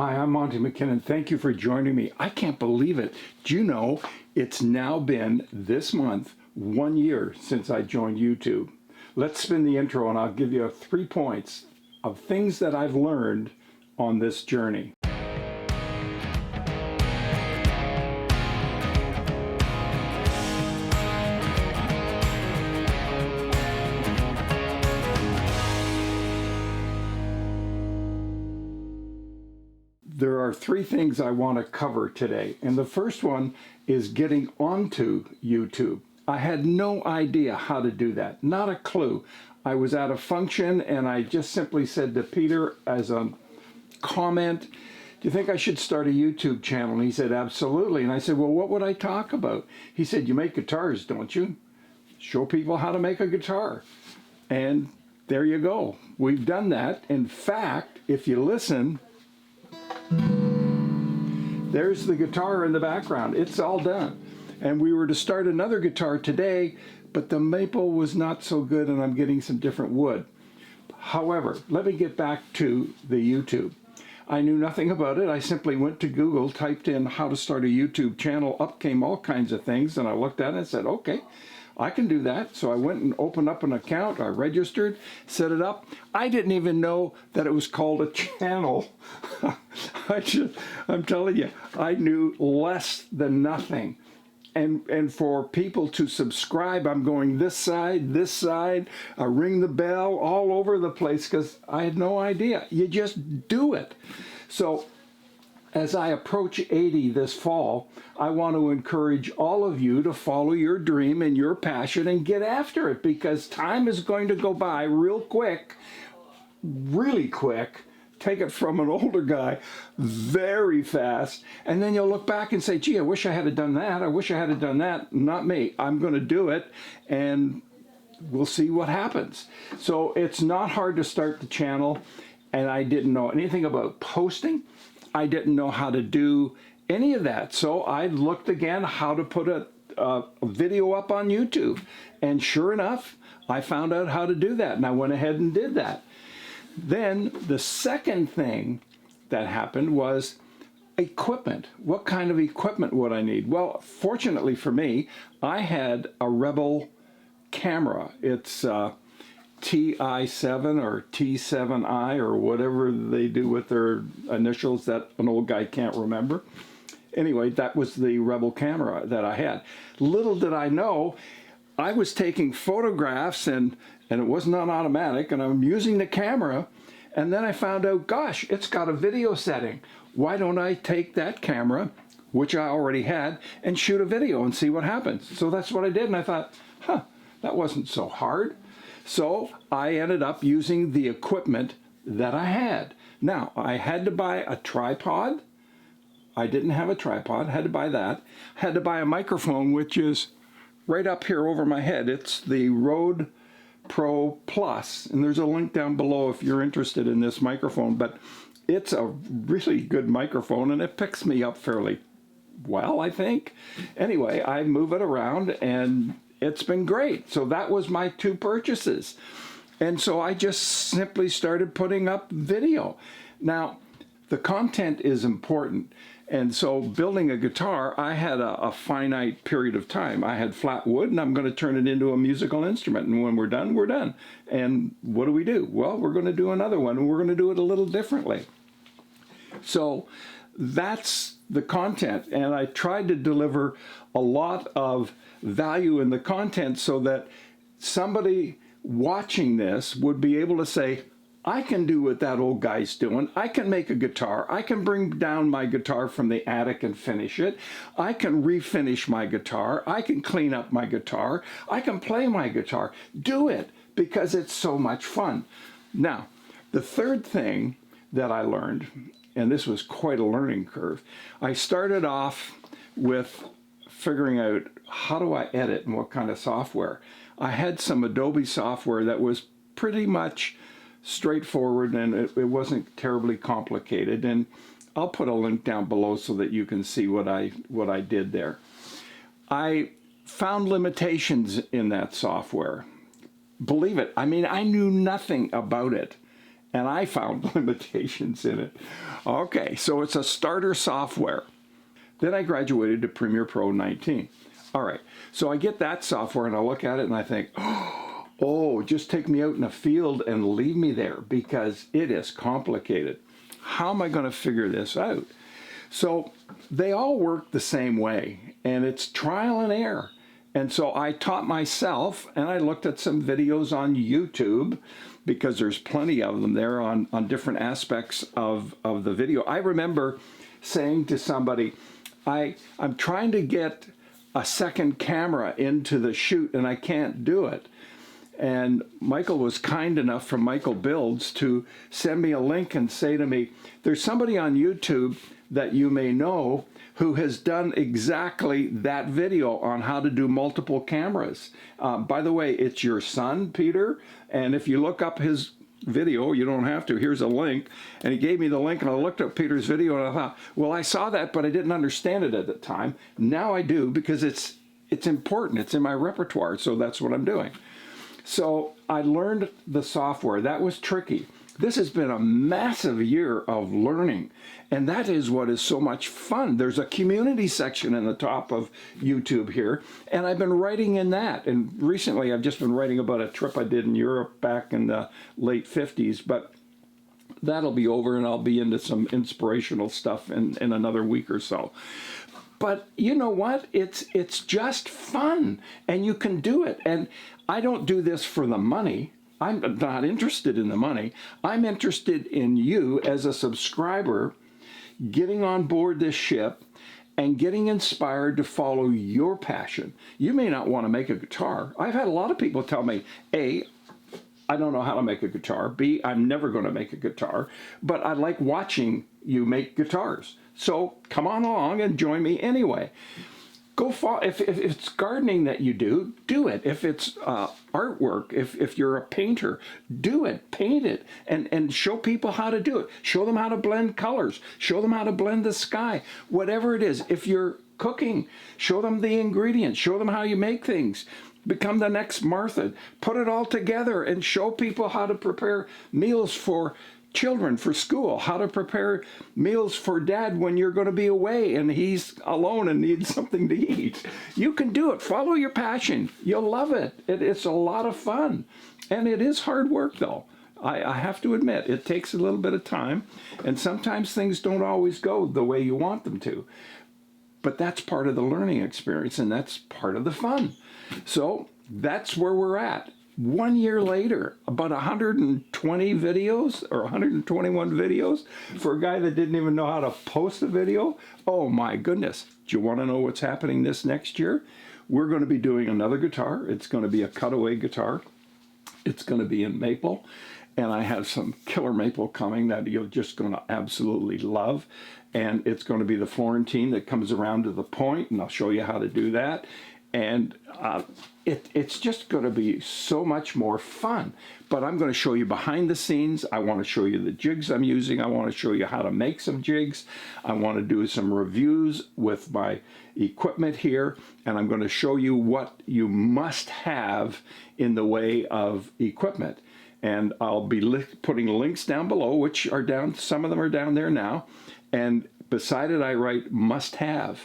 Hi, I'm Monty McKinnon. Thank you for joining me. I can't believe it. Do you know it's now been this month 1 year since I joined YouTube? Let's spin the intro and I'll give you 3 points of things that I've learned on this journey. There are 3 things I want to cover today, and the first one is getting onto YouTube. I had no idea how to do that, not a clue. I was at a function and I just simply said to Peter as a comment, "Do you think I should start a YouTube channel?" And he said, "Absolutely." And I said, "Well, what would I talk about?" He said, "You make guitars, don't you? Show people how to make a guitar." And there you go. We've done that. In fact, if you listen, there's the guitar in the background. It's all done. And we were to start another guitar today, but the maple was not so good and I'm getting some different wood. However, let me get back to the YouTube. I knew nothing about it. I simply went to Google, typed in how to start a YouTube channel. Up came all kinds of things and I looked at it and said, okay, I can do that. So I went and opened up an account. I registered, set it up. I didn't even know that it was called a channel. I'm telling you, I knew less than nothing. And for people to subscribe, I'm going this side, ring the bell, all over the place because I had no idea. You just do it. So as I approach 80 this fall, I want to encourage all of you to follow your dream and your passion and get after it, because time is going to go by real quick, really quick. Take it from an older guy, very fast, and then you'll look back and say, gee, I wish I had done that. I wish I had done that. Not me. I'm going to do it, and we'll see what happens. So it's not hard to start the channel, and I didn't know anything about posting. I didn't know how to do any of that. So I looked again how to put a video up on YouTube. And sure enough, I found out how to do that. And I went ahead and did that. Then the second thing that happened was equipment. What kind of equipment would I need? Well, fortunately for me, I had a Rebel camera. It's TI7 or T7i or whatever they do with their initials that an old guy can't remember. Anyway, that was the Rebel camera that I had. Little did I know, I was taking photographs and it was not automatic, and I'm using the camera, and then I found out, gosh, it's got a video setting. Why don't I take that camera, which I already had, and shoot a video and see what happens? So that's what I did, and I thought, that wasn't so hard. So I ended up using the equipment that I had. Now, I had to buy a tripod. I didn't have a tripod, had to buy that. Had to buy a microphone, which is right up here over my head. It's the Rode Pro Plus, and there's a link down below if you're interested in this microphone, but it's a really good microphone and it picks me up fairly well, I think. Anyway, I move it around and it's been great. So that was my 2 purchases. And so I just simply started putting up video. Now, the content is important. And so building a guitar, I had a finite period of time. I had flat wood and I'm going to turn it into a musical instrument. And when we're done, we're done. And what do? Well, we're going to do another one and we're going to do it a little differently. So that's the content. And I tried to deliver a lot of value in the content so that somebody watching this would be able to say, I can do what that old guy's doing. I can make a guitar. I can bring down my guitar from the attic and finish it. I can refinish my guitar. I can clean up my guitar. I can play my guitar. Do it, because it's so much fun. Now, the third thing that I learned, and this was quite a learning curve, I started off with figuring out how do I edit and what kind of software. I had some Adobe software that was pretty much straightforward and it wasn't terribly complicated, and I'll put a link down below so that you can see what I did there. I found limitations in that software. Believe it, I mean, I knew nothing about it, and I found limitations in it. Okay, so it's a starter software. Then I graduated to Premiere Pro 19. All right, so I get that software and I look at it and I think, oh, just take me out in a field and leave me there because it is complicated. How am I going to figure this out? So they all work the same way, and it's trial and error. And so I taught myself, and I looked at some videos on YouTube because there's plenty of them there on different aspects of the video. I remember saying to somebody, I'm trying to get a second camera into the shoot and I can't do it. And Michael was kind enough from Michael Builds to send me a link and say to me, there's somebody on YouTube that you may know who has done exactly that video on how to do multiple cameras. By the way, it's your son, Peter, and if you look up his video, you don't have to, here's a link, and he gave me the link and I looked up Peter's video and I thought, well, I saw that, but I didn't understand it at the time. Now I do because it's important, it's in my repertoire, so that's what I'm doing. So I learned the software. That was tricky. This has been a massive year of learning, and that is what is so much fun. There's a community section in the top of YouTube here, and I've been writing in that. And recently I've just been writing about a trip I did in Europe back in the late 50s, but that'll be over and I'll be into some inspirational stuff in another week or so. But you know what? It's just fun, and you can do it. And I don't do this for the money. I'm not interested in the money. I'm interested in you as a subscriber getting on board this ship and getting inspired to follow your passion. You may not want to make a guitar. I've had a lot of people tell me, A, I don't know how to make a guitar. B, I'm never going to make a guitar, but I like watching you make guitars. So come on along and join me anyway. Go follow, if it's gardening that you do it. If it's artwork, if you're a painter, do it, paint it, and show people how to do it. Show them how to blend colors. Show them how to blend the sky. Whatever it is. If you're cooking, show them the ingredients. Show them how you make things. Become the next Martha. Put it all together and show people how to prepare meals for children for school, how to prepare meals for dad when you're going to be away and he's alone and needs something to eat. You can do it. Follow your passion. You'll love it. It's a lot of fun. And it is hard work, though. I have to admit, it takes a little bit of time, and sometimes things don't always go the way you want them to. But that's part of the learning experience, and that's part of the fun. So that's where we're at. 1 year later, about 120 videos or 121 videos for a guy that didn't even know how to post a video. Oh my goodness. Do you want to know what's happening this next year? We're going to be doing another guitar. It's going to be a cutaway guitar. It's going to be in maple. And I have some killer maple coming that you're just going to absolutely love. And it's going to be the Florentine that comes around to the point, and I'll show you how to do that. And it's just going to be so much more fun. But I'm going to show you behind the scenes. I want to show you the jigs I'm using. I want to show you how to make some jigs. I want to do some reviews with my equipment here. And I'm going to show you what you must have in the way of equipment. And I'll be putting links down below, which are down, some of them are down there now. And beside it, I write must have.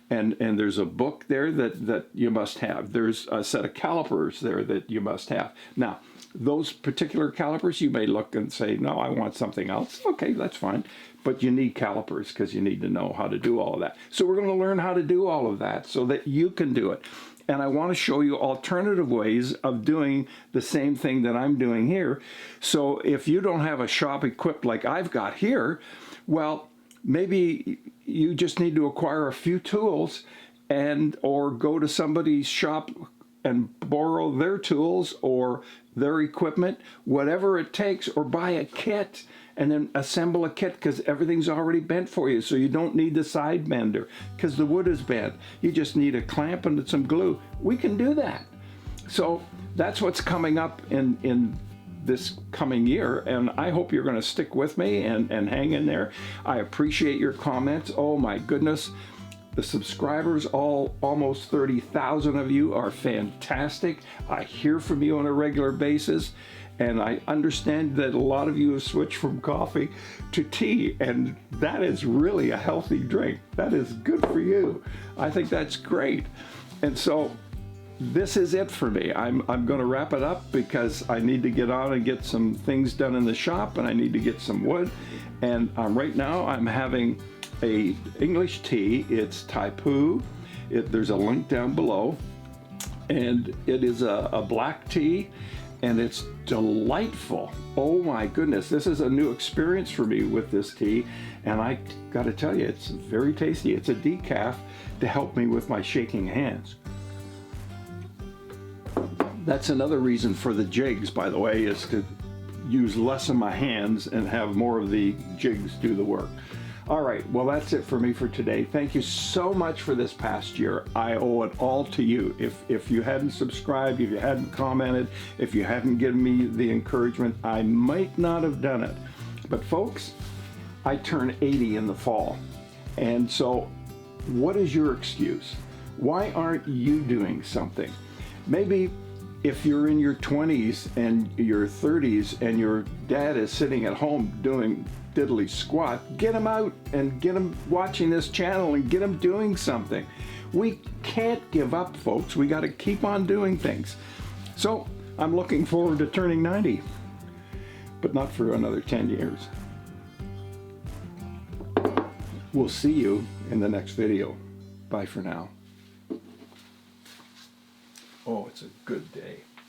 And there's a book there that you must have. There's a set of calipers there that you must have. Now, those particular calipers, you may look and say, no, I want something else. Okay, that's fine. But you need calipers because you need to know how to do all of that. So we're going to learn how to do all of that so that you can do it. And I want to show you alternative ways of doing the same thing that I'm doing here. So if you don't have a shop equipped like I've got here, well, maybe you just need to acquire a few tools or go to somebody's shop and borrow their tools or their equipment, whatever it takes, or buy a kit and then assemble a kit because everything's already bent for you. So you don't need the side bender because the wood is bent. You just need a clamp and some glue. We can do that. So that's what's coming up in this coming year, and I hope you're going to stick with me and hang in there. I appreciate your comments. Oh my goodness, the subscribers, almost 30,000 of you, are fantastic. I hear from you on a regular basis, And I understand that a lot of you have switched from coffee to tea, and that is really a healthy drink. That is good for you. I think that's great. And so this is it for me. I'm going to wrap it up because I need to get on and get some things done in the shop, and I need to get some wood. And right now I'm having a English tea. It's Taipu. There's a link down below, and it is a black tea, and it's delightful. Oh my goodness, this is a new experience for me with this tea, and I got to tell you, it's very tasty. It's a decaf to help me with my shaking hands. That's another reason for the jigs, by the way, is to use less of my hands and have more of the jigs do the work. All right, well, that's it for me for today. Thank you so much for this past year. I owe it all to you. If you hadn't subscribed, if you hadn't commented, if you hadn't given me the encouragement, I might not have done it. But folks, I turn 80 in the fall. And so what is your excuse? Why aren't you doing something? Maybe if you're in your 20s and your 30s and your dad is sitting at home doing diddly squat, get him out and get him watching this channel and get him doing something. We can't give up, folks. We got to keep on doing things. So I'm looking forward to turning 90, but not for another 10 years. We'll see you in the next video. Bye for now. Oh, it's a good day.